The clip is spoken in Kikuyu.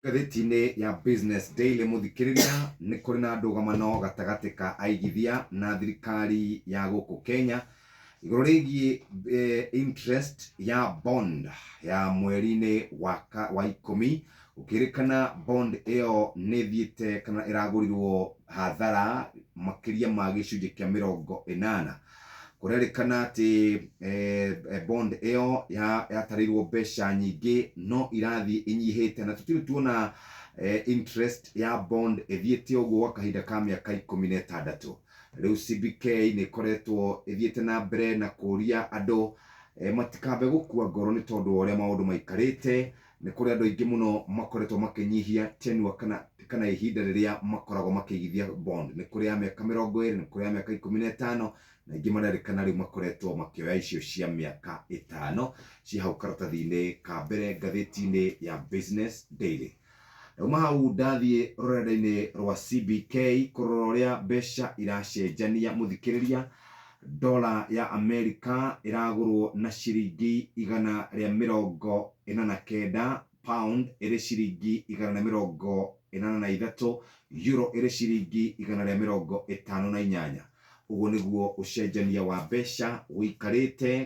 Ngathĩti-inĩ ya Business Daily mũthikĩrĩria, nĩ kũrĩ na ndũgamano gatagatĩ ka aigithia na thirikari ya gũkũ Kenya igũrũ rĩgiĩ interest ya bond ya mweri-inĩ wa ikũmi, gũkĩrĩkana bond ĩyo nĩ ĩthiĩte kana ĩragũrirwo hathara makĩria ma gĩcunjĩ kĩa 80. Kũrerĩkana atĩ bond ĩyo yatarĩirwo mbeca nyingĩ no irathiĩ inyihĩte, na tũtirĩ tuona interest ya bond ĩthiĩte ũguo gwa kahinda ka mĩaka 16. Rĩu CBK nĩ ĩkoretwo ĩthiĩte na mbere na kũria andũ matikambe gũkua ngoro nĩ tondũ wa ũrĩa maũndũ maikarĩte. Nĩ kũrĩ andũ aingĩ mũno makoretwo makĩnyihia tenure kana ihinda rĩrĩa makoragwo makĩigithia bond. Nĩ kũrĩ ya mĩaka 20, nĩ kũrĩ ya mĩaka 15, na ingĩ marerĩkana rĩu makoretwo makĩoya icio cia mĩaka 5 ci hau karatathi-inĩ ka mbere ngathĩti-inĩ ya Business Daily. Uma hau ndathiĩ rũrenda-inĩ rwa CBK kũrora ũrĩa mbeca iracenjania mũthikĩrĩria. Dola ya Amerika ĩragũrwo na ciringi 149, pound ĩrĩ ciringi 183, euro ĩrĩ ciringi 158. Ũguo nĩguo ũcenjania wa mbeca ũikarĩte